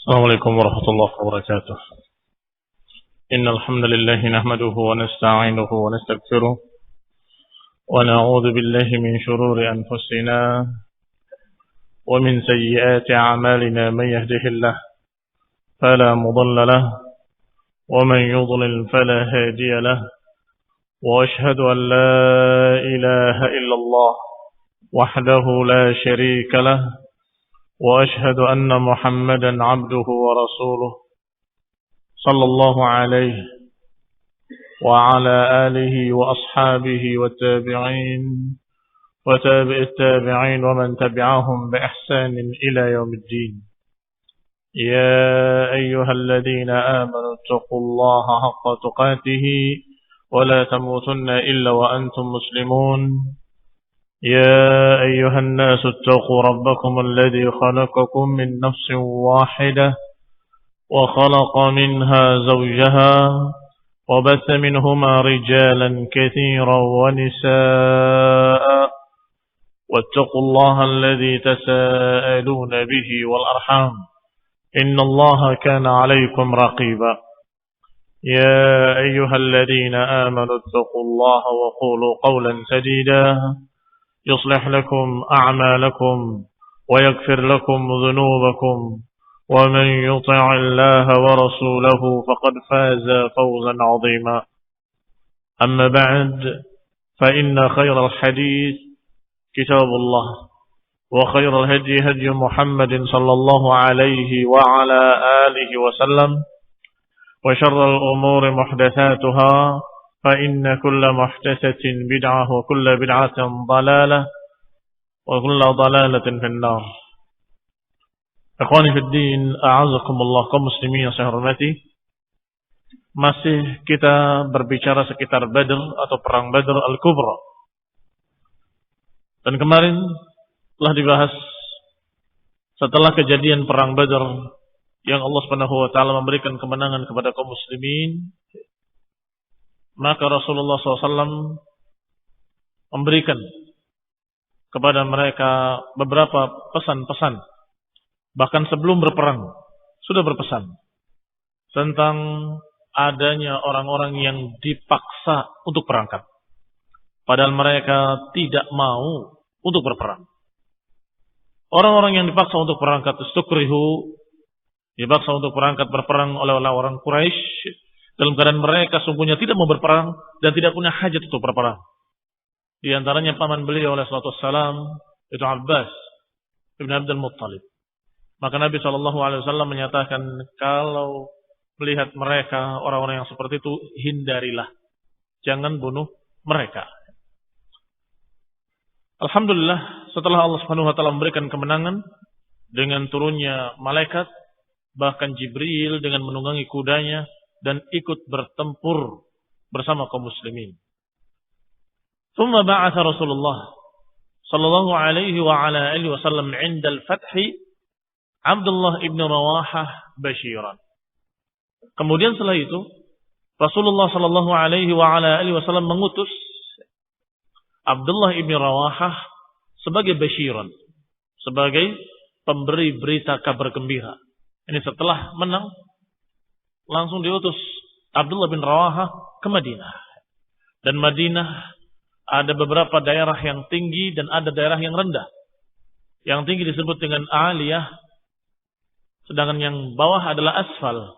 السلام عليكم ورحمة الله وبركاته. إن الحمد لله نحمده ونستعينه ونستغفره ونعوذ بالله من شرور أنفسنا ومن سيئات أعمالنا. من يهده الله فلا مضل له ومن يضلل فلا هادي له، وأشهد أن لا إله إلا الله وحده لا شريك له، وأشهد أن محمدا عبده ورسوله صلى الله عليه وعلى آله وأصحابه والتابعين وتابع التابعين ومن تبعهم بإحسان إلى يوم الدين. يا أيها الذين آمنوا اتقوا الله حق تقاته ولا تموتن إلا وأنتم مسلمون. يا أيها الناس اتقوا ربكم الذي خلقكم من نفس واحدة وخلق منها زوجها وبث منهما رجالا كثيرا ونساء، واتقوا الله الذي تساءلون به والأرحام إن الله كان عليكم رقيبا. يا أيها الذين آمنوا اتقوا الله وقولوا قولا سديدا يصلح لكم أعمالكم ويغفر لكم ذنوبكم، ومن يطع الله ورسوله فقد فاز فوزا عظيما. أما بعد، فإن خير الحديث كتاب الله، وخير الهدي هدي محمد صلى الله عليه وعلى آله وسلم، وشر الأمور محدثاتها، فإن كل محدثة بدعة وكل بدعة ضلالة وكل ضلالة في النار. Ikhwani fid din, a'azakumullah, kaum muslimin yang saya hormati. Masih kita berbicara sekitar Badr atau perang Badr Al-Kubra. Dan kemarin telah dibahas setelah kejadian perang Badr yang Allah Subhanahu wa taala memberikan kemenangan kepada kaum muslimin, maka Rasulullah SAW memberikan kepada mereka beberapa pesan-pesan. Bahkan sebelum berperang sudah berpesan tentang adanya orang-orang yang dipaksa untuk berangkat, padahal mereka tidak mau untuk berperang. Orang-orang yang dipaksa untuk berangkat, istukrihu, dipaksa untuk berangkat berperang oleh orang Quraisy, dalam keadaan mereka sungguhnya tidak mau berperang dan tidak punya hajat untuk berperang. Di antaranya paman beliau alaihi salatu wassalam, itu Abbas ibn Abdul Muttalib. Maka Nabi SAW menyatakan, kalau melihat mereka, orang-orang yang seperti itu, hindarilah, jangan bunuh mereka. Alhamdulillah, setelah Allah Subhanahu wa taala memberikan kemenangan dengan turunnya malaikat, bahkan Jibril dengan menunggangi kudanya dan ikut bertempur bersama kaum muslimin. Thumma ba'atha Rasulullah sallallahu alaihi wa ala alihi wasallam 'inda al-fath Abdullah ibn Rawahah basyiran. Kemudian setelah itu Rasulullah sallallahu alaihi wa ala alihi wasallam mengutus Abdullah ibn Rawahah sebagai basyiran, sebagai pemberi berita kabar gembira. Ini setelah menang, langsung diutus Abdullah bin Rawahah ke Madinah. Dan Madinah ada beberapa daerah yang tinggi dan ada daerah yang rendah. Yang tinggi disebut dengan aliyah, sedangkan yang bawah adalah asfal.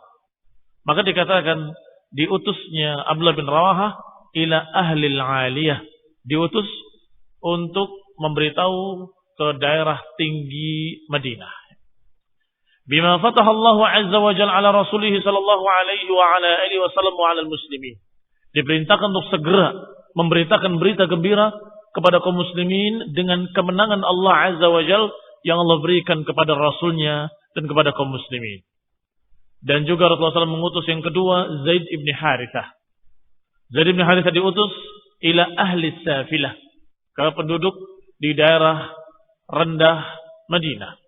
Maka dikatakan diutusnya Abdullah bin Rawahah ila ahlil aliyah, diutus untuk memberitahu ke daerah tinggi Madinah. Bima fataha Allah azza wa jalla ala rasulih sallallahu alaihi wa ala alihi wasallam wa ala muslimin. Diperintahkan untuk segera memberitakan berita gembira kepada kaum muslimin dengan kemenangan Allah azza wa jalla yang Allah berikan kepada rasulnya dan kepada kaum muslimin. Dan juga Rasulullah SAW mengutus yang kedua Zaid ibn Harithah. Zaid ibn Harithah diutus ila ahli safilah, ke penduduk di daerah rendah Madinah.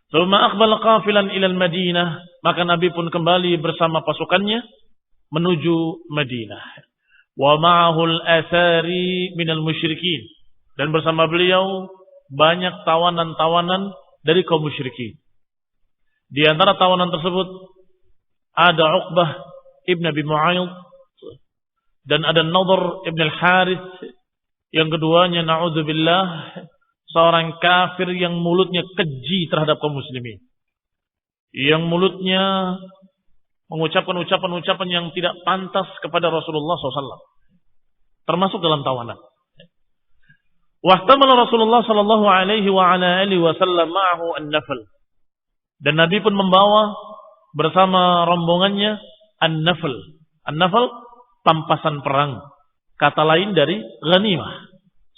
Thumma aqbala qafilan ila al-Madinah, maka Nabi pun kembali bersama pasukannya menuju Madinah. Wa ma'ahu al-athari minal musyrikin, dan bersama beliau banyak tawanan-tawanan dari kaum musyrikin. Di antara tawanan tersebut ada Uqbah ibn Abi Mu'ayyid dan ada Nadhr ibn al-Harith. Yang keduanya na'udzubillah seorang kafir yang mulutnya keji terhadap kaum muslimin. Yang mulutnya mengucapkan ucapan-ucapan yang tidak pantas kepada Rasulullah SAW. Termasuk dalam tawanan. Wahtamala Rasulullah sallallahu alaihi wa ala alihi wasallam ma'ahu an-nafl. Dan Nabi pun membawa bersama rombongannya an-nafl. An-nafl pampasan perang. Kata lain dari ghanimah.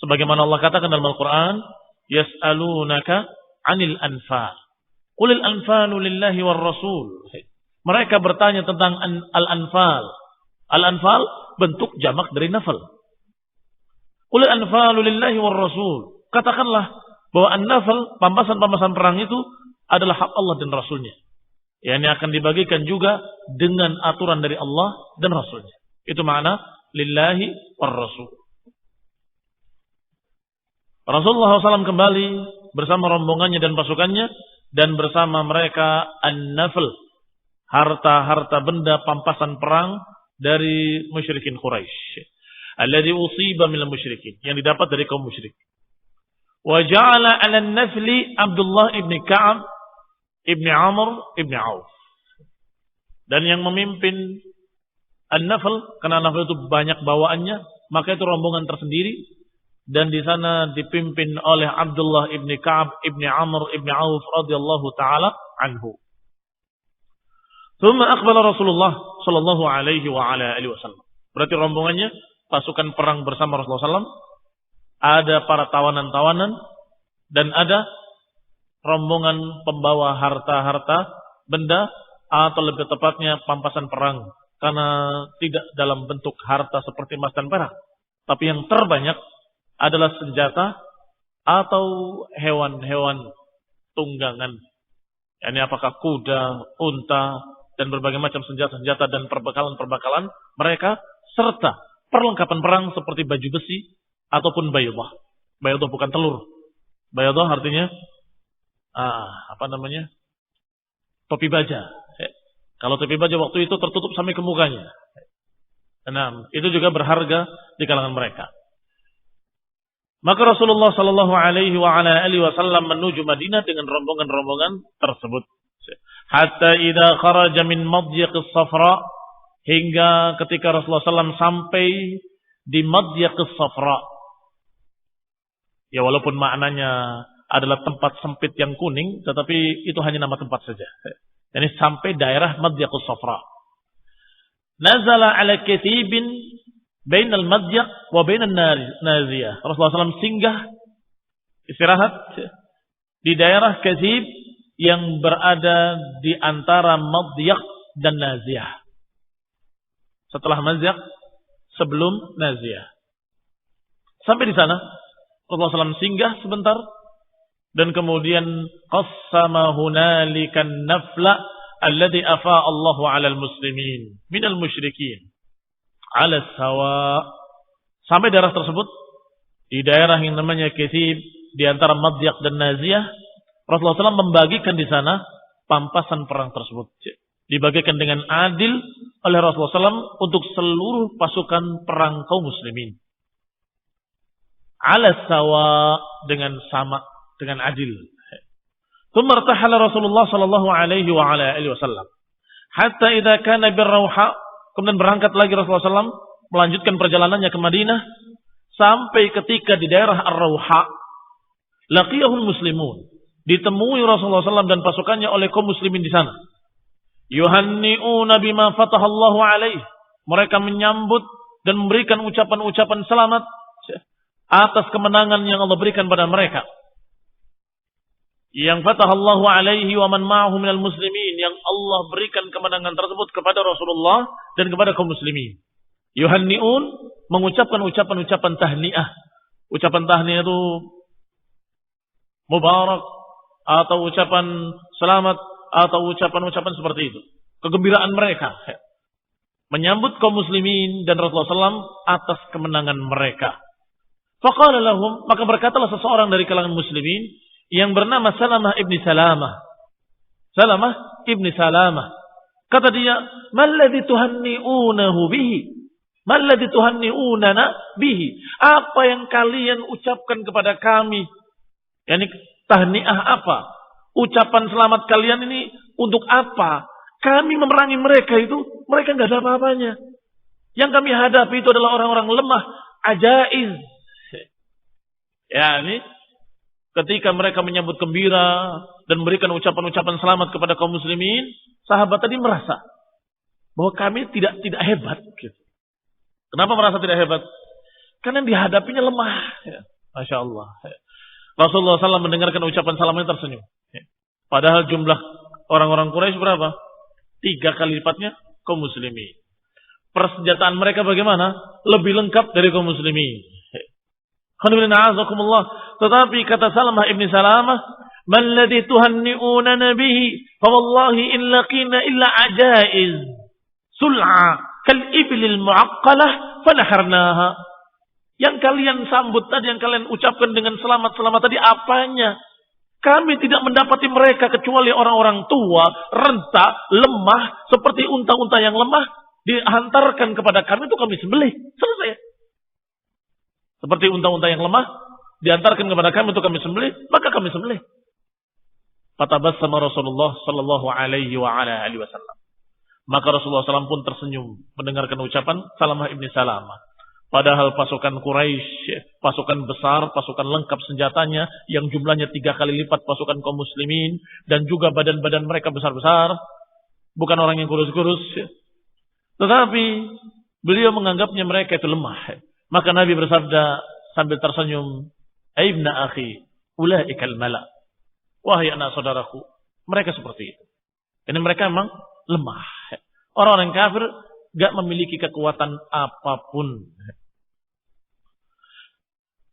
Sebagaimana Allah katakan dalam Al-Qur'an, yas'alunaka 'anil anfal. Qulil anfalu lillahi war rasul. Mereka bertanya tentang al-anfal. Al-anfal bentuk jamak dari nafal. Qul anfalu lillahi war rasul. Katakanlah bahwa an-nafal, pampasan-pampasan perang itu adalah hak Allah dan Rasulnya. Yang akan dibagikan juga dengan aturan dari Allah dan Rasulnya. Itu makna lillahi war rasul. Rasulullah SAW kembali bersama rombongannya dan pasukannya dan bersama mereka an-nafal, harta-harta benda pampasan perang dari musyrikin Quraisy. Alladhi usiba minal musyrikin, yang didapat dari kaum musyrik. Wa ja'ala 'ala an-nafli Abdullah ibn Ka'ab ibn Amr ibn Auf. Dan yang memimpin an-nafl, karena nafl itu banyak bawaannya, maka itu rombongan tersendiri. Dan di sana dipimpin oleh Abdullah ibn Ka'ab ibn Amr ibn Auf radhiyallahu taala anhu. Thumma aqbala Rasulullah sallallahu alaihi wa ala alihi wasallam. Berarti rombongannya pasukan perang bersama Rasulullah SAW, ada para tawanan-tawanan, dan ada rombongan pembawa harta-harta benda, atau lebih tepatnya pampasan perang, karena tidak dalam bentuk harta seperti emas dan perak, tapi yang terbanyak adalah senjata atau hewan-hewan tunggangan. Yani apakah kuda, unta, dan berbagai macam senjata-senjata dan perbekalan-perbekalan mereka, serta perlengkapan perang seperti baju besi ataupun baydah. Baydah bukan telur. Baydah artinya topi baja. Kalau topi baja waktu itu tertutup sampai ke mukanya. Nah, itu juga berharga di kalangan mereka. Maka Rasulullah sallallahu alaihi wa ala alihi wasallam menuju Madinah dengan rombongan-rombongan tersebut. Hatta idza kharaja min madyiqis Safra, hingga ketika Rasulullah SAW sampai di Madyiqis Safra. Ya walaupun maknanya adalah tempat sempit yang kuning, tetapi itu hanya nama tempat saja. Jadi sampai daerah Madyiqis Safra. Nazala ala kathibin bainal madyiq wa bainan naziyah. Rasulullah SAW singgah, istirahat di daerah kathib yang berada di antara madyiq dan naziyah. Setelah Mazyak, sebelum Naziyah. Sampai di sana, Rasulullah SAW singgah sebentar, dan kemudian qassama hunalikan nafla alladhi afa Allahu 'alal muslimin minal musyrikin 'ala sawa. Sampai daerah tersebut, di daerah yang namanya Kathib, di antara Madyak dan Naziyah, Rasulullah SAW membagikan di sana pampasan perang tersebut. Dibagikan dengan adil oleh Rasulullah SAW untuk seluruh pasukan perang kaum muslimin. Ala sawa, dengan sama, dengan adil. Tsumma irtahala Rasulullah sallallahu alaihi wa ala alihi wasallam. Hatta idza kana birrauha, kemudian berangkat lagi Rasulullah SAW melanjutkan perjalanannya ke Madinah sampai ketika di daerah Ar-Rauha, laqiyahul muslimun, ditemui Rasulullah SAW dan pasukannya oleh kaum muslimin di sana. Yuhanni'una bima fatahallahu alaih. Mereka menyambut dan memberikan ucapan-ucapan selamat atas kemenangan yang Allah berikan pada mereka. Yang fatahallahu alaihi wa man ma'ahu minal muslimin, yang Allah berikan kemenangan tersebut kepada Rasulullah dan kepada kaum muslimin. Yuhanni'un, mengucapkan ucapan-ucapan tahniah. Ucapan tahniah itu mubarak, atau ucapan selamat, atau ucapan-ucapan seperti itu. Kegembiraan mereka menyambut kaum muslimin dan Rasulullah SAW atas kemenangan mereka. Faqala lahum, maka berkatalah seseorang dari kalangan muslimin yang bernama Salamah ibn Salamah. Salamah ibni Salamah. Kata dia, "Malladzi tuhanni'unahu bihi? Malladzi tuhanni'unana bihi?" Apa yang kalian ucapkan kepada kami? Yani tahniah apa? Ucapan selamat kalian ini untuk apa? Kami memerangi mereka itu, mereka enggak ada apa-apanya. Yang kami hadapi itu adalah orang-orang lemah, ajaiz. Yani ketika mereka menyambut gembira dan memberikan ucapan-ucapan selamat kepada kaum muslimin, sahabat tadi merasa bahwa kami tidak hebat. Gitu. Kenapa merasa tidak hebat? Karena dihadapinya lemah. Ya. Masya Allah. Ya. Rasulullah SAW mendengarkan ucapan salamnya tersenyum. Ya. Padahal jumlah orang-orang Quraisy berapa? 3 kali lipatnya kaum muslimin. Persenjataan mereka bagaimana? Lebih lengkap dari kaum muslimin. Tetapi kata Salamah ibni Salamah, "Man ladzi tuhanni'una bihi, fa wallahi in laqina illa ajaiz sul'a kal iblil mu'aqqalah fanaharnaha." Yang kalian sambut tadi, yang kalian ucapkan dengan selamat-selamat tadi apanya? Kami tidak mendapati mereka kecuali orang-orang tua, renta, lemah, seperti unta-unta yang lemah dihantarkan kepada kami itu kami sembelih. Selesai. Seperti unta-unta yang lemah diantarkan kepada kami untuk kami sembelih, maka kami sembelih. Fatabassama Rasulullah sallallahu alaihi wa ala alihi wasallam. Maka Rasulullah SAW pun tersenyum mendengarkan ucapan Salamah ibni Salamah. Padahal pasukan Quraisy, pasukan besar, pasukan lengkap senjatanya yang jumlahnya 3 kali lipat pasukan kaum muslimin dan juga badan-badan mereka besar-besar, bukan orang yang kurus-kurus. Tetapi beliau menganggapnya mereka itu lemah. Maka Nabi bersabda sambil tersenyum, "Aibna akhi, ulaikal mala." Wahai anak saudaraku, mereka seperti itu. Ini mereka memang lemah. Orang-orang kafir gak memiliki kekuatan apapun.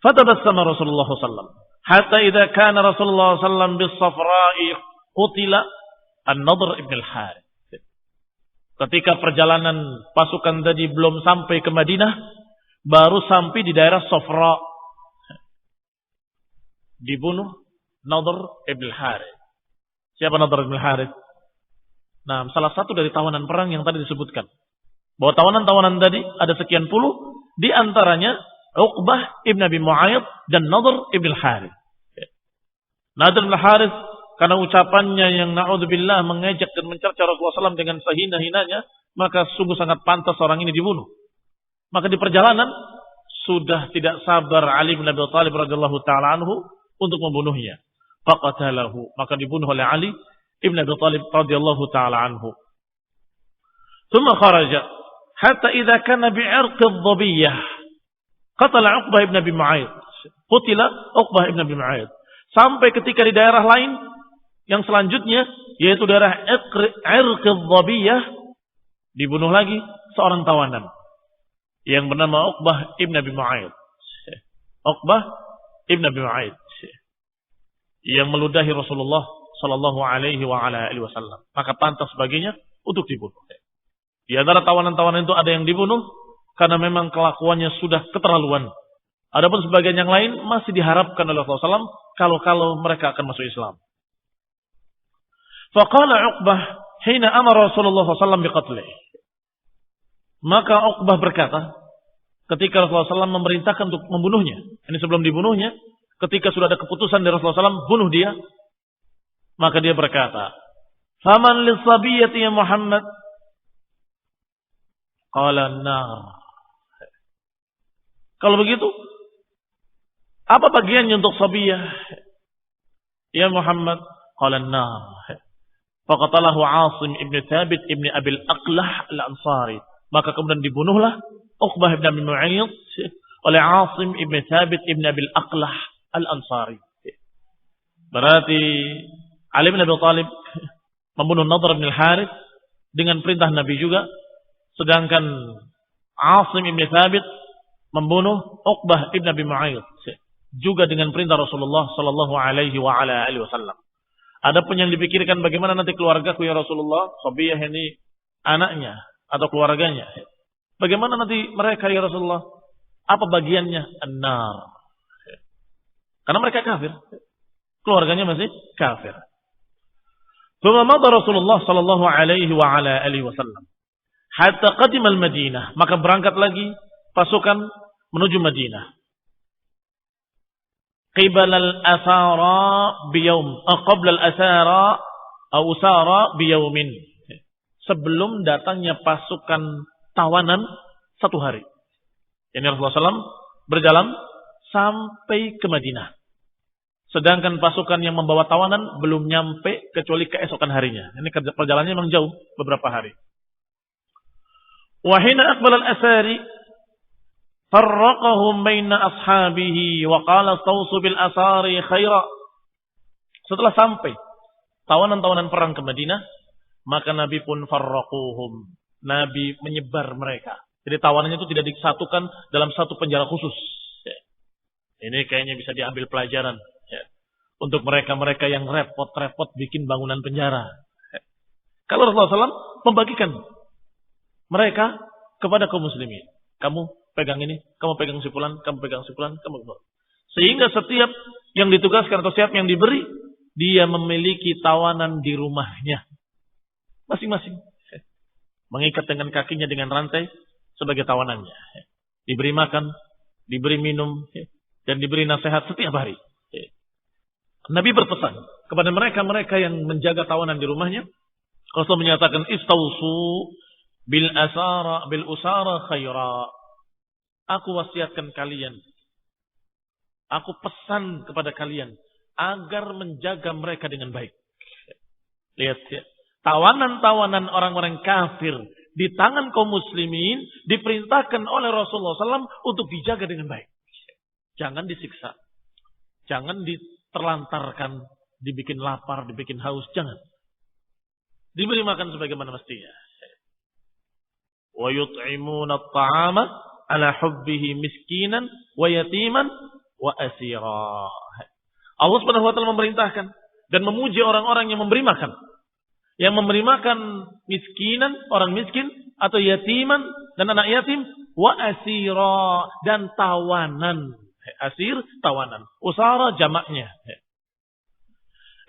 Fatabassama Rasulullah SAW. Hatta idza kana Rasulullah SAW bis-Safra'i qutila An-Nadhr ibn al-Harith. Ketika perjalanan pasukan tadi belum sampai ke Madinah, baru sampai di daerah Safra, dibunuh Nadhr ibn al-Harith. Siapa Nadhr ibn al-Harith? Nah, salah satu dari tawanan perang yang tadi disebutkan. Bahwa tawanan-tawanan tadi ada sekian puluh, di antaranya Uqbah ibn Abi Mu'ayyid dan Nadhr ibn al-Harith. Nadhr ibn al-Harith karena ucapannya yang na'udzubillah mengejek dan mencerca Rasulullah SAW dengan sehina-hinanya, maka sungguh sangat pantas orang ini dibunuh. Maka di perjalanan sudah tidak sabar Ali bin Abi Thalib radhiyallahu taala anhu untuk membunuhnya. Faqatalahu, maka dibunuh oleh Ali ibn Abi Thalib radhiyallahu taala anhu. Thumma kharaja hatta idza kana bi'irq adh-dhabiyyah qatala Uqbah ibn Abi Mu'ayyid. Qutila Uqbah ibn Abi Mu'ayyid. Sampai ketika di daerah lain yang selanjutnya yaitu daerah Irq adh-dhabiyyah dibunuh lagi seorang tawanan yang bernama Uqbah ibn Abi Mu'ayyid. Uqbah ibn Abi Mu'ayyid yang meludahi Rasulullah sallallahu alaihi wa ala alihi wasallam. Maka pantas baginya untuk dibunuh. Di antara tawanan-tawanan itu ada yang dibunuh karena memang kelakuannya sudah keterlaluan. Adapun sebagian yang lain masih diharapkan oleh Rasulullah SAW kalau mereka akan masuk Islam. Faqala Uqbah hina amara Rasulullah SAW biqatlih. Maka Uqbah berkata, ketika Rasulullah SAW memerintahkan untuk membunuhnya. Ini sebelum dibunuhnya, ketika sudah ada keputusan dari Rasulullah SAW, bunuh dia. Maka dia berkata, "Faman lis-sabiyyati ya Muhammad?" Qala nar. Kalau begitu, apa bagiannya untuk sabiyah? Ya Muhammad, qala nar. Faqatalahu Asim ibn Thabit ibn Abil Aqlah al-Ansari. Maka kemudian dibunuhlah Uqbah ibn Abi Mu'ayyid oleh Asim ibn Thabit ibn Abil Aqlah al-Ansari. Berarti Ali bin Abi Thalib membunuh Nadhr bin al-Harith dengan perintah Nabi juga, sedangkan Asim ibn Thabit membunuh Uqbah ibn Abi Mu'ayyid juga dengan perintah Rasulullah sallallahu alaihi wa ala alihi wasallam. Adapun yang dipikirkan bagaimana nanti keluargaku ya Rasulullah, Sabiyah ini anaknya atau keluarganya. Bagaimana nanti mereka ya Rasulullah? Apa bagiannya? An-nar. Karena mereka kafir. Keluarganya masih kafir. Thumma madha Rasulullah sallallahu alaihi wa ala alihi wasallam hatta qadima al-Madinah, maka berangkat lagi pasukan menuju Madinah. Qibal al-asara biyawm, qabla al-asara aw usara biyawmin. Sebelum datangnya pasukan tawanan satu hari. Yani Rasulullah SAW berjalan sampai ke Madinah. Sedangkan pasukan yang membawa tawanan belum nyampe kecuali keesokan harinya. Ini perjalanannya memang jauh, beberapa hari. Wa hina aqbala al-asari farraqahum baina ashabihi wa qala istawsu bil asari khaira. Setelah sampai tawanan-tawanan perang ke Madinah, maka Nabi pun farraquhum. Nabi menyebar mereka. Jadi tawanannya itu tidak disatukan dalam satu penjara khusus. Ini kayaknya bisa diambil pelajaran. Untuk mereka-mereka yang repot-repot bikin bangunan penjara. Kalau Rasulullah SAW membagikan mereka kepada kaum muslimin. Kamu pegang ini, kamu pegang si fulan, kamu pegang si fulan, kamu. Sehingga setiap yang ditugaskan atau setiap yang diberi, dia memiliki tawanan di rumahnya. Masing-masing. Mengikat dengan kakinya dengan rantai sebagai tawanannya. Diberi makan, diberi minum, dan diberi nasihat setiap hari. Nabi berpesan kepada mereka-mereka yang menjaga tawanan di rumahnya. Rasul menyatakan istausu bil usara khaira. Aku wasiatkan kalian. Aku pesan kepada kalian agar menjaga mereka dengan baik. Lihat ya. Tawanan-tawanan orang-orang kafir di tangan kaum muslimin diperintahkan oleh Rasulullah SAW untuk dijaga dengan baik. Jangan disiksa. Jangan terlantarkan, dibikin lapar, dibikin haus, jangan. Diberi makan sebagaimana mestinya. Wa yut'imuna at-ta'ama ala hubbihi miskinan wa yatiman wa asira. Allah Subhanahu wa taala memerintahkan dan memuji orang-orang yang memberi makan. Yang memberi makan miskinan, orang miskin atau yatiman dan anak yatim, wa asira dan tawanan. Asir, tawanan. Usara jamaknya.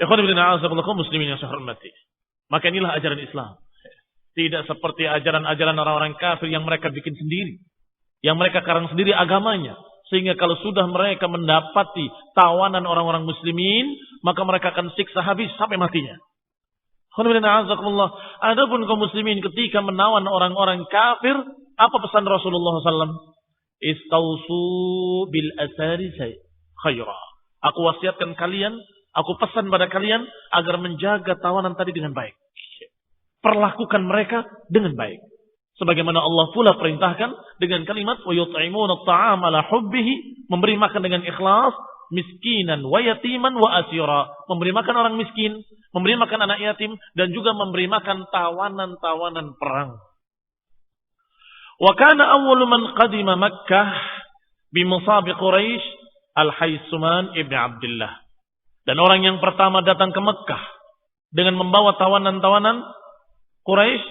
Ikhwan fillah a'azakumullah muslimin yang saya hormati. Maka inilah ajaran Islam. Tidak seperti ajaran-ajaran orang-orang kafir yang mereka bikin sendiri. Yang mereka karang sendiri agamanya. Sehingga kalau sudah mereka mendapati tawanan orang-orang muslimin, maka mereka akan siksa habis sampai matinya. Ikhwan fillah a'azakumullah. Adapun kaum muslimin ketika menawan orang-orang kafir, apa pesan Rasulullah SAW? Istausu bil asari khaira. Aku wasiatkan kalian, aku pesan pada kalian agar menjaga tawanan tadi dengan baik. Perlakukan mereka dengan baik. Sebagaimana Allah pula perintahkan dengan kalimat wa yut'imuna at-ta'ama ala hubbihi, memberi makan dengan ikhlas, miskinan wa yatiman wa asira, memberi makan orang miskin, memberi makan anak yatim dan juga memberi makan tawanan-tawanan perang. Wa kana awwalu man qadima Makkah bi musab Quraisy Al-Haisuman ibn Abdullah. Dan orang yang pertama datang ke Mekah dengan membawa tawanan-tawanan Quraisy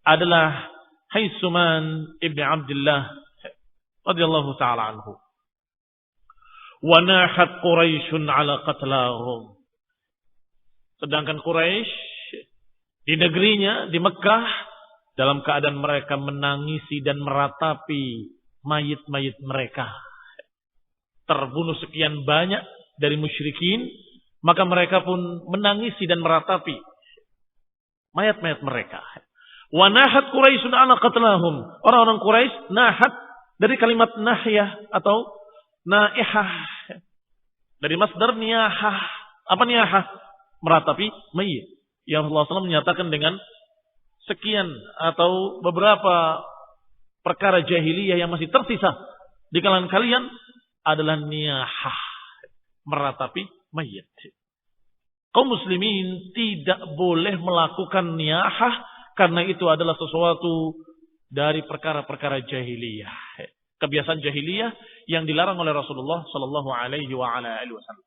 adalah Haisuman ibn Abdullah radhiyallahu taala anhu. Wa nahat Quraisyun ala qatlahum. Sedangkan Quraisy di negerinya di Mekah dalam keadaan mereka menangisi dan meratapi mayit-mayit mereka. Terbunuh sekian banyak dari musyrikin, maka mereka pun menangisi dan meratapi mayat-mayat mereka. Wa nahat Quraisyun ala qatlahum. Orang-orang Quraisy nahat dari kalimat nahyah atau naihah. Dari masdar niyahah. Apa niyahah? Meratapi mayit. Yang Allah SAW menyatakan dengan sekian atau beberapa perkara jahiliyah yang masih tersisa di kalangan kalian adalah niyahah, meratapi mayit. Kaum muslimin tidak boleh melakukan niyahah karena itu adalah sesuatu dari perkara-perkara jahiliyah, kebiasaan jahiliyah yang dilarang oleh Rasulullah sallallahu alaihi wasallam.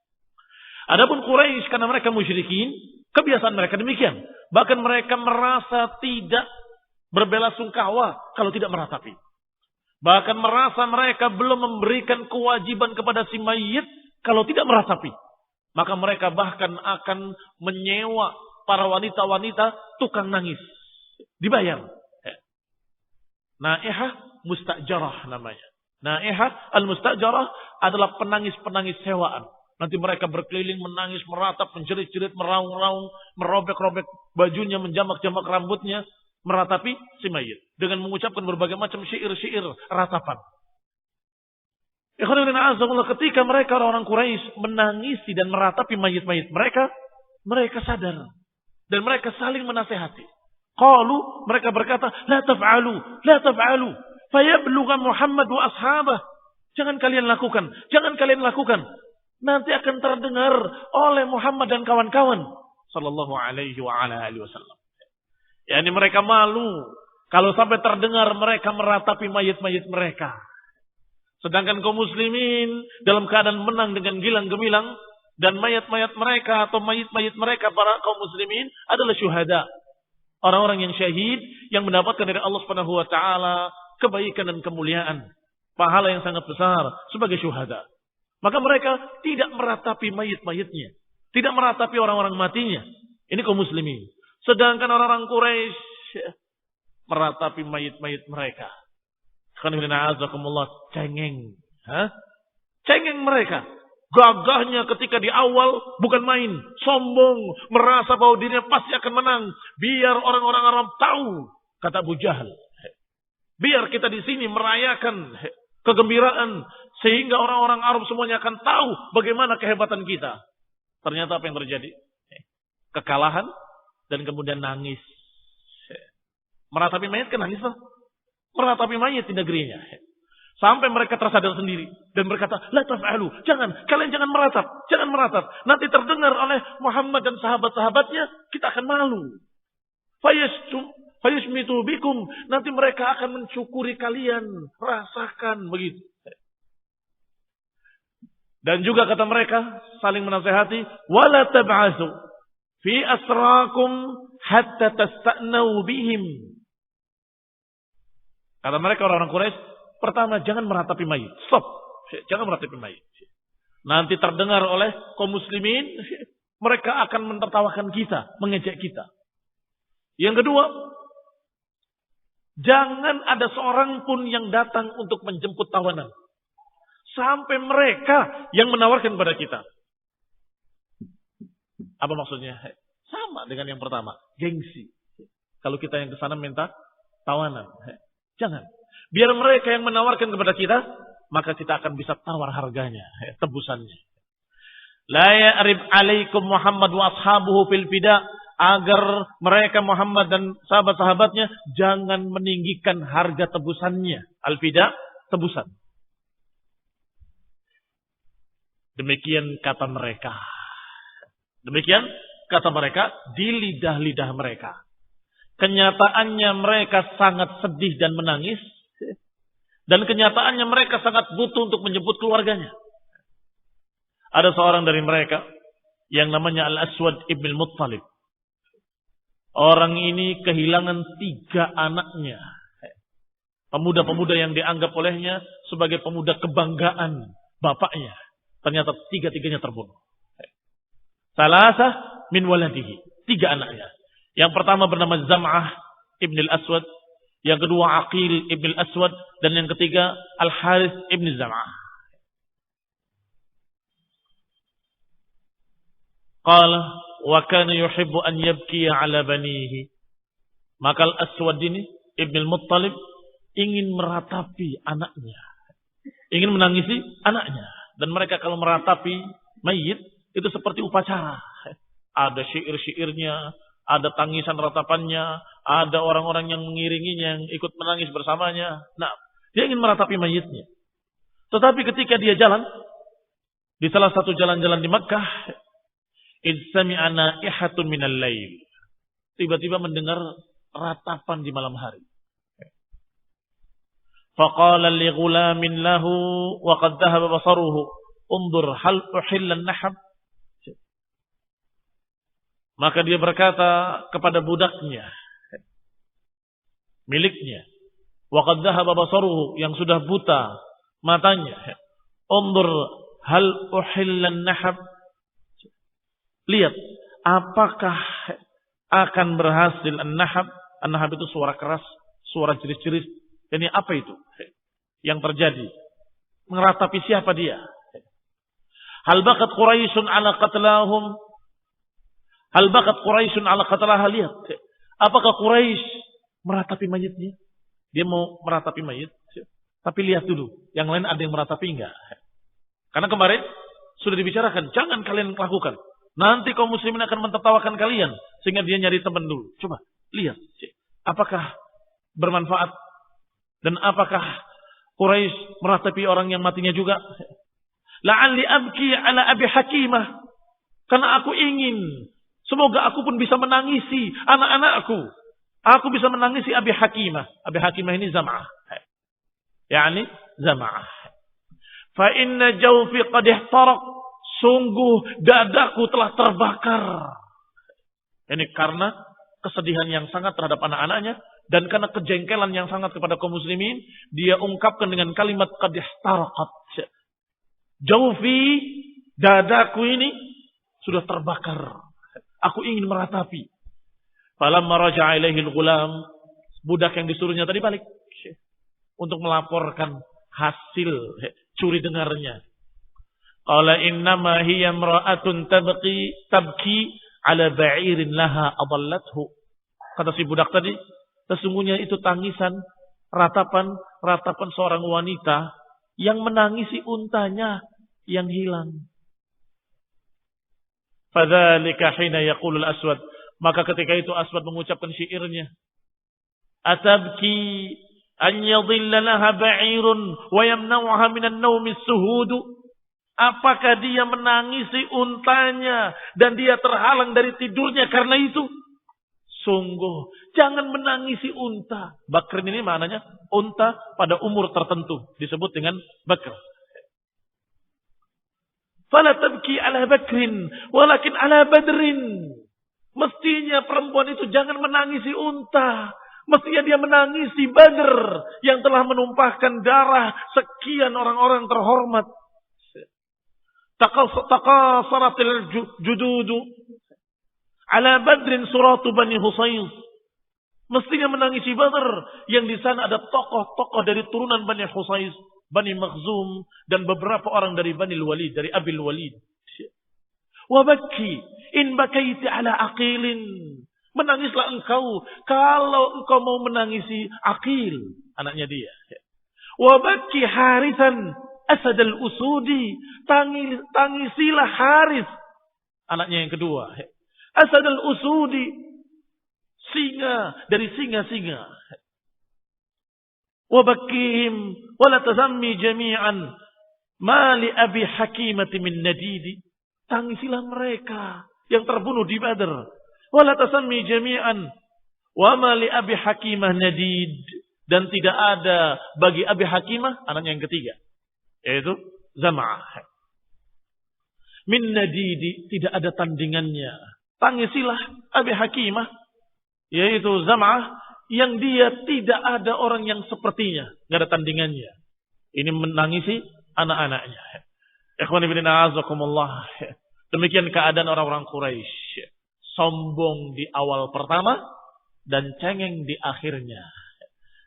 Adapun Quraisy karena mereka musyrikin, kebiasaan mereka demikian. Bahkan mereka merasa tidak berbelasungkawa kalau tidak meratapi. Bahkan merasa mereka belum memberikan kewajiban kepada si mayit kalau tidak meratapi. Maka mereka bahkan akan menyewa para wanita-wanita tukang nangis. Dibayar. Naihah mustajarah namanya. Naihah al-mustajarah adalah penangis-penangis sewaan. Nanti mereka berkeliling menangis, meratap, menjerit-jerit, meraung-raung, merobek-robek bajunya, menjamak-jamak rambutnya, meratapi si mayit dengan mengucapkan berbagai macam syair-syair ratapan. Ketika mereka orang-orang Quraisy menangisi dan meratapi mayit-mayit mereka, mereka sadar dan mereka saling menasehati. Qalu, mereka berkata, la taf'alu, fayablugha Muhammad wa ashabah. Jangan kalian lakukan. Nanti akan terdengar oleh Muhammad dan kawan-kawan sallallahu alaihi wa ala alihi wasallam. Yani mereka malu kalau sampai terdengar mereka meratapi mayit-mayit mereka. Sedangkan kaum muslimin dalam keadaan menang dengan gilang gemilang dan mayat-mayat mereka atau mayit-mayit mereka para kaum muslimin adalah syuhada. Orang-orang yang syahid yang mendapatkan dari Allah Subhanahu wa taala kebaikan dan kemuliaan, pahala yang sangat besar sebagai syuhada. Maka mereka tidak meratapi mayit-mayitnya, tidak meratapi orang-orang matinya. Ini kaum muslimin. Sedangkan orang-orang Quraisy meratapi mayit-mayit mereka. Cengeng. Cengeng mereka. Gagahnya ketika di awal bukan main. Sombong. Merasa bahwa dirinya pasti akan menang. Biar orang-orang Arab tahu. Kata Abu Jahal. Biar kita di sini merayakan kegembiraan. Sehingga orang-orang Arab semuanya akan tahu bagaimana kehebatan kita. Ternyata apa yang terjadi? Kekalahan. Dan kemudian nangis. Meratapi mayat kan nangis lah. Meratapi mayat di negerinya. Sampai mereka tersadar sendiri. Dan berkata, la taf'alu. Kalian jangan meratap. Nanti terdengar oleh Muhammad dan sahabat-sahabatnya, kita akan malu. Fayashmitu bikum. Nanti mereka akan mencukuri kalian. Rasakan begitu. Dan juga kata mereka, saling menasehati, wala tab'athu fi asrakum hatta tasta'nau bihim. Kata mereka orang-orang Quraisy, pertama jangan meratapi mayit. Stop. Jangan meratapi mayit. Nanti terdengar oleh kaum muslimin, mereka akan menertawakan kita, mengejek kita. Yang kedua, jangan ada seorang pun yang datang untuk menjemput tawanan. Sampai mereka yang menawarkan kepada kita. Apa maksudnya? Sama dengan yang pertama, gengsi. Kalau kita yang ke sana minta tawanan. Jangan. Biar mereka yang menawarkan kepada kita, maka kita akan bisa tawar harganya, tebusannya. La ya'rib alaikum Muhammad wa ashabuhu fil fida, agar mereka Muhammad dan sahabat-sahabatnya jangan meninggikan harga tebusannya. Al-fida, tebusan. Demikian kata mereka. Demikian kata mereka di lidah-lidah mereka. Kenyataannya mereka sangat sedih dan menangis. Dan kenyataannya mereka sangat butuh untuk menjemput keluarganya. Ada seorang dari mereka yang namanya Al-Aswad ibn Muttalib. Orang ini kehilangan 3 anaknya. Pemuda-pemuda yang dianggap olehnya sebagai pemuda kebanggaan bapaknya. Ternyata 3-tiganya terbunuh. Salasah min waladihi. 3 anaknya. Yang pertama bernama Zam'ah ibn al-Aswad. Yang kedua Aqil ibn al-Aswad. Dan yang ketiga Al-Harith ibn Zam'ah. Qala wa kana yuhibbu an yabkiya ala banihi. Maka Al-Aswad ini ibn al-Muttalib ingin meratapi anaknya. Ingin menangisi anaknya. Dan mereka kalau meratapi mayit itu seperti upacara. Ada syair-syairnya, ada tangisan ratapannya, ada orang-orang yang mengiringinya, yang ikut menangis bersamanya. Nah, dia ingin meratapi mayitnya. Tetapi ketika dia jalan, di salah satu jalan-jalan di Makkah, idh sami'a na'ihatun minal lail. Tiba-tiba mendengar ratapan di malam hari. Faqala li ghulamin lahu wa qad dhahaba basaruhu, undur hal uhilla an-nahab. Maka dia berkata kepada budaknya, miliknya, wa qad dhahaba basaruhu, yang sudah buta matanya, undur hal uhilla an-nahab. Lihat, apakah akan berhasil an-nahab. An-nahab itu suara keras, suara jeris-jeris. Ini apa itu yang terjadi? Meratapi siapa dia? Hal bakat Quraisyun ala qatlahum? Hal bakat Quraisyun ala qatlaha? Lihat. Apakah Quraisy meratapi mayitnya? Dia mau meratapi mayit. Tapi lihat dulu. Yang lain ada yang meratapi enggak? Karena kemarin sudah dibicarakan. Jangan kalian lakukan. Nanti kaum muslimin akan mentertawakan kalian. Sehingga dia nyari teman dulu. Coba lihat. Apakah bermanfaat? Dan apakah Quraisy meratapi orang yang matinya juga? La'alli abki ala Abi Hakimah. Karena aku ingin. Semoga aku pun bisa menangisi anak-anakku. Aku bisa menangisi Abi Hakimah. Abi Hakimah ini Zam'ah. Yani Zam'ah. Fa inna jawfi qad ihtaraq. Sungguh dadaku telah terbakar. Ini karena kesedihan yang sangat terhadap anak-anaknya. Dan karena kejengkelan yang sangat kepada kaum muslimin. Dia ungkapkan dengan kalimat qad ihtaraqat. Jawfi, dadaku ini sudah terbakar. Aku ingin meratapi. Falamma raja'a ilaihi al-ghulam, budak yang disuruhnya tadi balik untuk melaporkan hasil curi dengarnya. Qala innama hiya imra'atun tabki ala ba'irin laha adallathu. Kata si budak tadi, sesungguhnya itu tangisan, ratapan seorang wanita yang menangisi untanya yang hilang. Fadzalika hina yaqulul Aswad. Maka ketika itu Aswad mengucapkan syairnya. Atabki an yadhilla laha ba'irun wa yamna'uha minan nawmi suhudu. Apakah dia menangisi untanya dan dia terhalang dari tidurnya karena itu? Sungguh, jangan menangisi unta. Bakrin ini maknanya unta pada umur tertentu. Disebut dengan bakr. Fala tabki ala bakrin, walakin ala badrin. Mestinya perempuan itu jangan menangisi unta. Mestinya dia menangisi Badr yang telah menumpahkan darah sekian orang-orang terhormat. Taqasaratil jududu ala Badrin suratu Bani Husayz. Mestinya menangisi Badr yang di sana ada tokoh-tokoh dari turunan Bani Husayz, Bani Makhzum dan beberapa orang dari Bani Walid, dari Abil Walid. Wa bakki in bakaiti ala aqilin. Menangislah engkau kalau engkau mau menangisi Aqil, anaknya dia. Wa bakki Harisan Asad al-Usudi. Tangisilah Haris, anaknya yang kedua. Asad al-Usudi, singa dari singa-singa. Wa bakkihim wa la tazammi jami'an ma li Abi Hakimah min nadidi. Tangisilah mereka yang terbunuh di Badr. Wala tasammi jami'an wa ma li Abi Hakimah nadid. Dan tidak ada bagi Abi Hakimah, anaknya yang ketiga, yaitu Zam'ah, min nadidi, tidak ada tandingannya. Tangisilah Abi Hakimah, yaitu Zam'ah, yang dia tidak ada orang yang sepertinya, tidak ada tandingannya. Ini menangisi anak-anaknya. Ikhwan ibn a'azakumullah. Demikian keadaan orang-orang Quraisy. Sombong di awal pertama dan cengeng di akhirnya.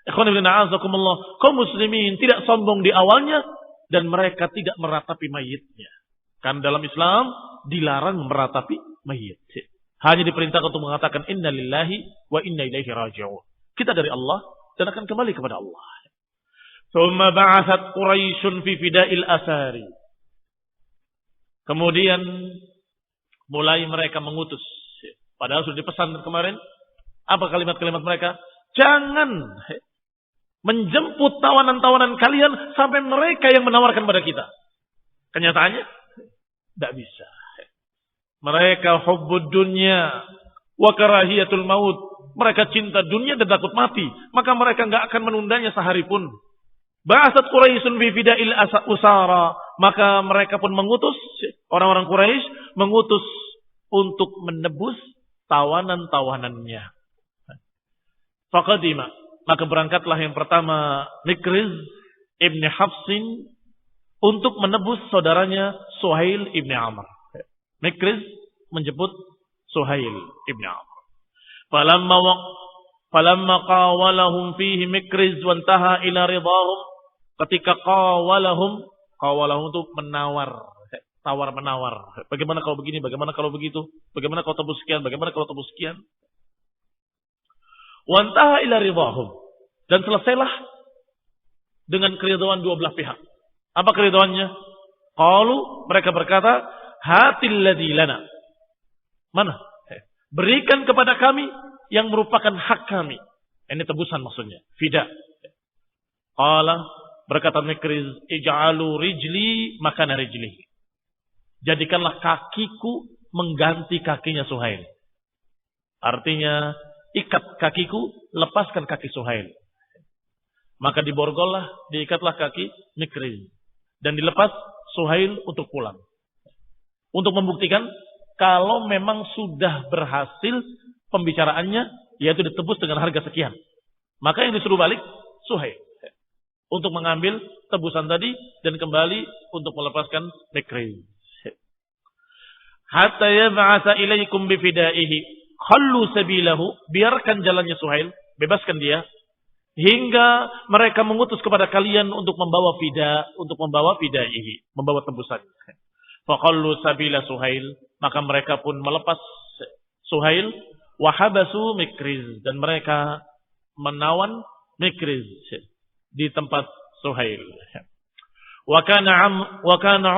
Ikhwan ibn a'azakumullah. Kaum muslimin tidak sombong di awalnya dan mereka tidak meratapi mayitnya. Karena dalam Islam dilarang meratapi mayit. Hanya diperintahkan untuk mengatakan inna lillahi wa inna ilaihi raji'un. Kita dari Allah dan akan kembali kepada Allah. Thumma ba'athat Quraisyun fi fida'il asari. Kemudian mulai mereka mengutus. Padahal sudah dipesan kemarin. Apa kalimat-kalimat mereka? Jangan menjemput tawanan-tawanan kalian sampai mereka yang menawarkan pada kita. Kenyataannya tidak bisa. Mereka hubbud dunya wa karahiyatul maut. Mereka cinta dunia dan takut mati. Maka mereka enggak akan menundanya sehari pun. Ba'asat Quraisyun fi fida'il usara. Maka mereka pun mengutus, orang-orang Quraisy mengutus untuk menebus tawanan-tawanannya. Faqadima, maka berangkatlah yang pertama Mikriz ibn Hafsin untuk menebus saudaranya Suhail ibn Amr. Mikriz menjemput Suhail ibn Amr. Falamma falamma qawalahum fihi Mikriz wa intaha ila ridahum, ketika qawalahum itu menawar, tawar-menawar. Bagaimana kalau begini, bagaimana kalau begitu, bagaimana kalau tebus sekian, bagaimana kalau tebus sekian. Wa intaha ila ridahum, dan selesailah dengan keridhaan dua belah pihak. Apa keridhaannya? Qalu, mereka berkata, hatil ladzi lana. Mana? Berikan kepada kami yang merupakan hak kami. Ini tebusan maksudnya, fida. Qala, berkata Mikriz, ij'alu rijli makana rijlihi. Jadikanlah kakiku mengganti kakinya Suhail. Artinya, ikat kakiku, lepaskan kaki Suhail. Maka diborgollah, diikatlah kaki Mikriz. Dan dilepas Suhail untuk pulang. Untuk membuktikan, kalau memang sudah berhasil pembicaraannya, yaitu ditebus dengan harga sekian. Maka yang disuruh balik, Suhail. Untuk mengambil tebusan tadi, dan kembali untuk melepaskan Mikriz. Hatta yab'atha ilaikum bifidaihi. Khallu sabilahu. Biarkan jalannya Suhail. Bebaskan dia. Hingga mereka mengutus kepada kalian untuk membawa fida. Untuk membawa fidaihi. Membawa tebusan. Faqallu sabila Suhail. Maka mereka pun melepas Suhail. Wahabasu Mikriz. Dan mereka menawan Mikriz. Di tempat Suhail. Wa kana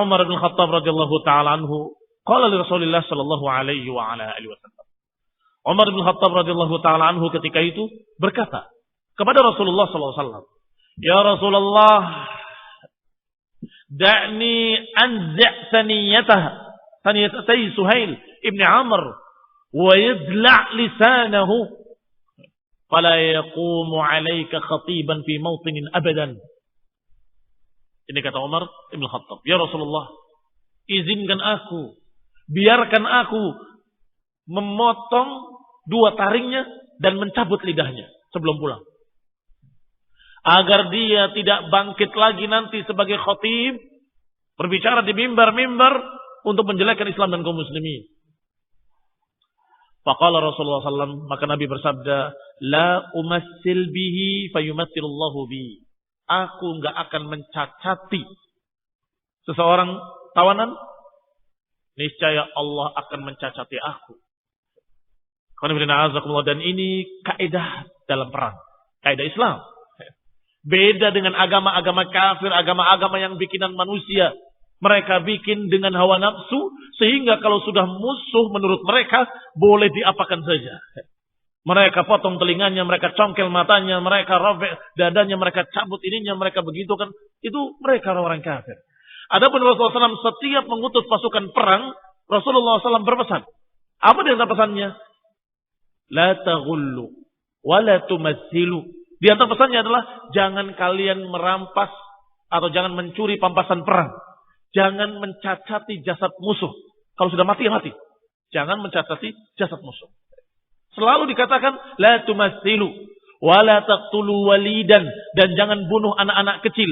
Umar bin Khattab radhiyallahu ta'ala anhu. Qala li Rasulillah sallallahu alaihi wa ala alihi wasallam. Umar bin Khattab radhiyallahu ta'ala anhu ketika itu berkata kepada Rasulullah sallallahu alaihi wasallam, "Ya Rasulullah, da'ni anzi' saniyatay Suhail ibn Amr wa yadla' lisanahu fala yaqumu 'alayka khatiban fi mawtinin abadan." Ini kata Umar bin Khattab, "Ya Rasulullah, izinkan aku, biarkan aku memotong dua taringnya dan mencabut lidahnya sebelum pulang. Agar dia tidak bangkit lagi nanti sebagai khatib, berbicara di mimbar-mimbar untuk menjelekkan Islam dan kaum muslimin." Faqala Rasulullah SAW, maka Nabi bersabda, "La umassil bihi fayumassilullahu bi." Aku enggak akan mencacati seseorang tawanan, niscaya Allah akan mencacati aku. Dan ini kaidah dalam perang, kaidah Islam. Beda dengan agama-agama kafir, agama-agama yang bikinan manusia. Mereka bikin dengan hawa nafsu, sehingga kalau sudah musuh menurut mereka, boleh diapakan saja. Mereka potong telinganya, mereka congkel matanya, mereka robek dadanya, mereka cabut ininya, mereka begitu kan. Itu mereka orang kafir. Adapun Rasulullah SAW setiap mengutus pasukan perang, Rasulullah SAW berpesan. Apa di antara pesannya? La taghullu wa la tumassilu. Di antara pesannya adalah jangan kalian merampas atau jangan mencuri pampasan perang. Jangan mencacati jasad musuh. Kalau sudah mati, ya mati. Jangan mencacati jasad musuh. Selalu dikatakan la tumassilu wa la taqtulu walidan, dan jangan bunuh anak-anak kecil.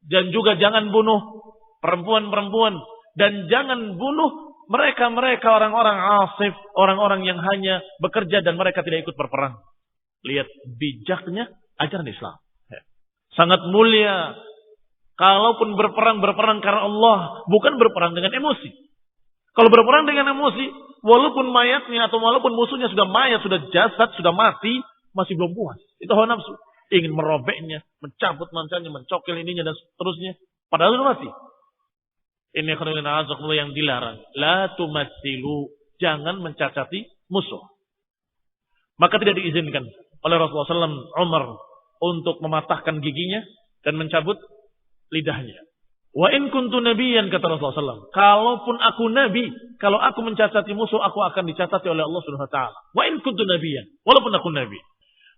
Dan juga jangan bunuh perempuan-perempuan, dan jangan bunuh mereka-mereka orang-orang asif, orang-orang yang hanya bekerja dan mereka tidak ikut berperang. Lihat bijaknya ajaran Islam. Sangat mulia. Kalaupun berperang karena Allah, bukan berperang dengan emosi. Kalau berperang dengan emosi, walaupun mayatnya atau walaupun musuhnya sudah mayat, sudah jasad, sudah mati, masih belum puas. Itu hawa nafsu. Ingin merobeknya, mencabut mancanya, mencokil ininya dan seterusnya. Padahal sudah mati. Ini yang dilarang. La tumassilu. Jangan mencacati musuh. Maka tidak diizinkan oleh Rasulullah SAW Umar untuk mematahkan giginya dan mencabut lidahnya. Wa in kuntu nabiyyan, kata Rasulullah SAW. Kalaupun aku nabi, kalau aku mencacati musuh, aku akan dicacati oleh Allah Subhanahu wa taala. Wa in kuntu nabiyyan, walaupun aku nabi.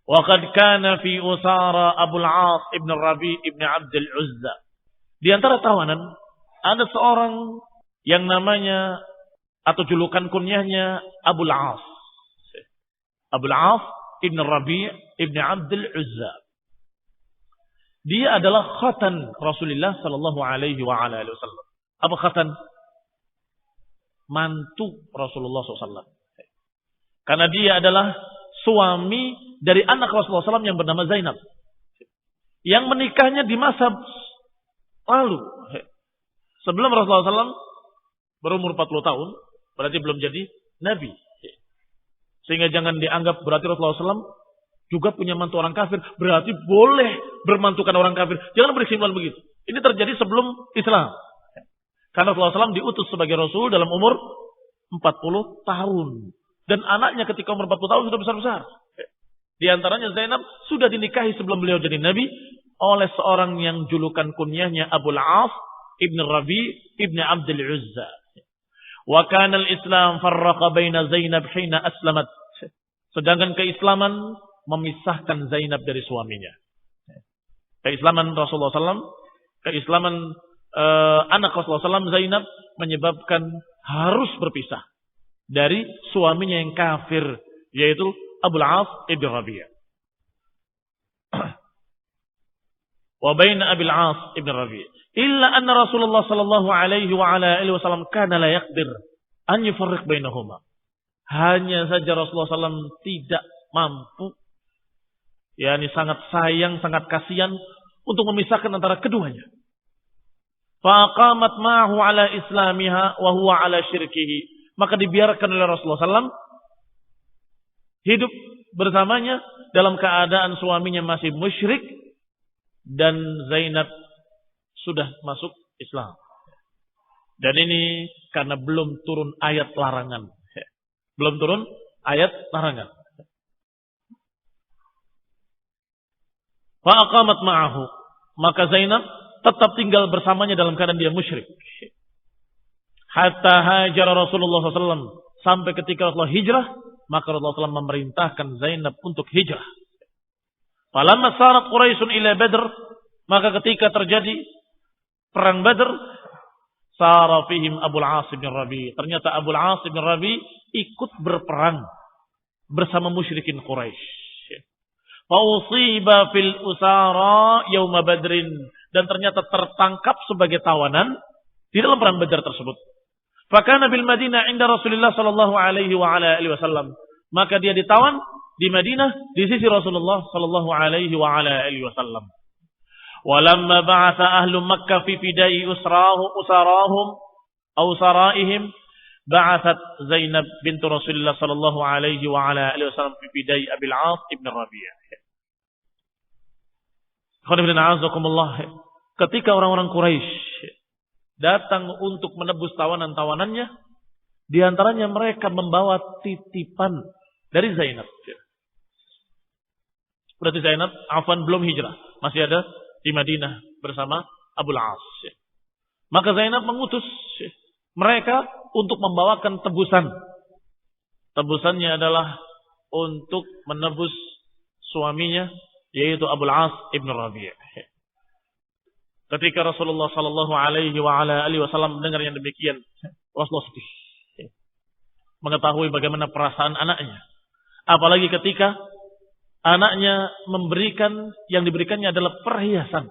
Wa qad kana fi usara Abul As ibn Rabi' ibn Abdul Uzza. Di antara tawanan ada seorang yang namanya atau julukan kunyahnya Abul As. Abul As ibn Rabi' ibn Abdul Uzza. Dia adalah khatan Rasulullah sallallahu alaihi wa ala alihi wasallam. Apa khatan? Mantu Rasulullah SAW. Karena dia adalah suami dari anak Rasulullah SAW yang bernama Zainab. Yang menikahnya di masa lalu. Sebelum Rasulullah SAW berumur 40 tahun, berarti belum jadi Nabi. Sehingga jangan dianggap berarti Rasulullah SAW juga punya mantu orang kafir, berarti boleh bermantukan orang kafir. Jangan berkesimpulan begitu. Ini terjadi sebelum Islam. Karena Rasulullah SAW diutus sebagai Rasul dalam umur 40 tahun. Dan anaknya ketika umur 40 tahun sudah besar-besar. Di antaranya Zainab sudah dinikahi sebelum beliau jadi Nabi oleh seorang yang julukan kunyahnya Abul As ibn Rabi ibn Abdul Uzza. Wa kana al-Islam farraqa baina Zainab hina aslamat. Sedangkan keislaman memisahkan Zainab dari suaminya. Keislaman Rasulullah SAW, keislaman anak Rasulullah SAW Zainab menyebabkan harus berpisah dari suaminya yang kafir, yaitu Abul As ibn Rabi'ah. Wa baina Abil As ibn Rabi'ah. Illa anna Rasulullah sallallahu alaihi wa ala alihi wasallam kana la yaqdir an yufarriq bainahuma. Hanya saja Rasulullah SAW tidak mampu, yakni sangat sayang, sangat kasihan untuk memisahkan antara keduanya. Faqamat ma'ahu ala islamiha wa huwa ala syirkihi. Maka dibiarkan oleh Rasulullah SAW hidup bersamanya dalam keadaan suaminya masih musyrik dan Zainab sudah masuk Islam. Dan ini karena belum turun ayat larangan. Belum turun ayat larangan. Faqamat ma'ahu. Maka Zainab tetap tinggal bersamanya dalam keadaan dia musyrik. Hatta hajar Rasulullah SAW. Sampai ketika Rasulullah hijrah, maka Rasulullah SAW memerintahkan Zainab untuk hijrah. Falamma sarat Quraisyun ila Badr, maka ketika terjadi perang Badr, sara fihim Abul As bin Rabi. Ternyata Abul As bin Rabi ikut berperang bersama musyrikin Quraisy. Fausiba fil usara yauma Badrin, dan ternyata tertangkap sebagai tawanan di dalam perang Badar tersebut. Fakana bil Madinah inda Rasulullah sallallahu alaihi wa ala alihi wasallam. Maka dia ditawan di Madinah di sisi Rasulullah sallallahu alaihi wa ala alihi wasallam. Walamma ba'atha ahlu Makkah fi fidai usarahum aw saraihim, ba'athat Zainab bint Rasulullah sallallahu alaihi wa ala alihi wasallam fi fidai Abil As ibn Rabi'ah. Ketika orang-orang Quraisy datang untuk menebus tawanan-tawanannya, di antaranya mereka membawa titipan dari Zainab. Berarti Zainab belum hijrah, masih ada di Madinah bersama Abul As. Maka Zainab mengutus mereka untuk membawakan tebusan. Tebusannya adalah untuk menebus suaminya, yaitu Abul As ibn Rabi'ah. Ketika Rasulullah sallallahu alaihi wa ala alihi wasallam mendengar yang demikian, Rasulullah sedih. Mengetahui bagaimana perasaan anaknya. Apalagi ketika anaknya memberikan, yang diberikannya adalah perhiasan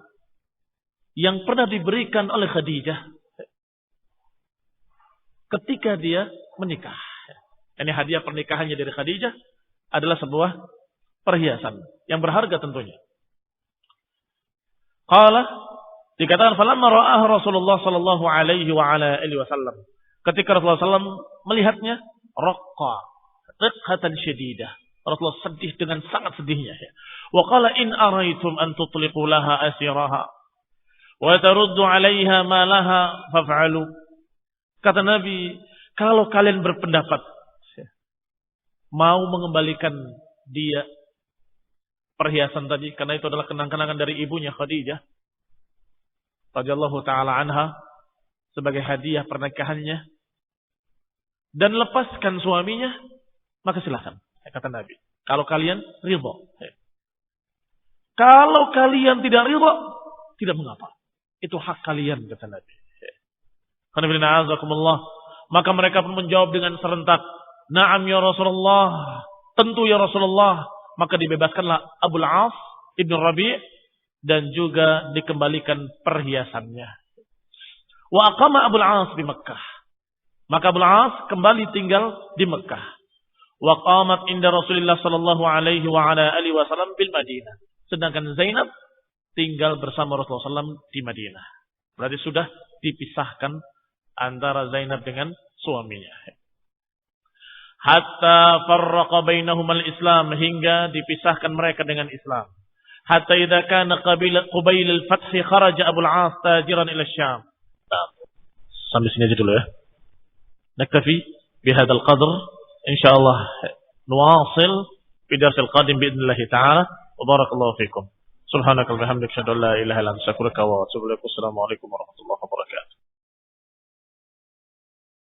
yang pernah diberikan oleh Khadijah ketika dia menikah. Ini hadiah pernikahannya dari Khadijah adalah sebuah perhiasan yang berharga tentunya. Qala, dikatakan falamma ra'ah Rasulullah sallallahu alaihi wa ala alihi wasallam. Ketika Rasulullah SAW melihatnya, raqqa riqhatan syadidah. Rasulullah sedih dengan sangat sedihnya. Wa qala in araitum an tutliqu laha asiraha wa taruddu 'alaiha ma laha faf'alu. Kata Nabi, kalau kalian berpendapat mau mengembalikan dia perhiasan tadi, karena itu adalah kenang-kenangan dari ibunya Khadijah radhiyallahu taala anha sebagai hadiah pernikahannya, dan lepaskan suaminya, maka silakan, kata Nabi. Kalau kalian ridha. Kalau kalian tidak ridha, tidak mengapa. Itu hak kalian, kata Nabi. Maka mereka pun menjawab dengan serentak, "Na'am ya Rasulullah." Tentu ya Rasulullah. Maka dibebaskanlah Abul As ibn Rabi' dan juga dikembalikan perhiasannya. Wa aqama Abul As di Mekah. Maka Abul As kembali tinggal di Mekah. Wa qamat inda Rasulillah sallallahu alaihi wa ala alihi wasallam bil Madinah. Sedangkan Zainab tinggal bersama Rasulullah SAW di Madinah. Berarti sudah dipisahkan antara Zainab dengan suaminya. Hatta farraqa bainahum al-Islam, hingga dipisahkan mereka dengan Islam. Hatta idza kana qabil al-fath kharaja Abu al-As tajiran ila Syam. Sampai sini aja dulu ya. Naktafi bihadzal qadr. Insyaallah nuwasil fi darsil qadim باذنillah taala. Wa barakallahu fikum. Subhanakallahumma wa bihamdika asyhadu an la ilaha illa anta astaghfiruka wa atubu ilaik. Assalamu alaikum warahmatullahi wabarakatuh.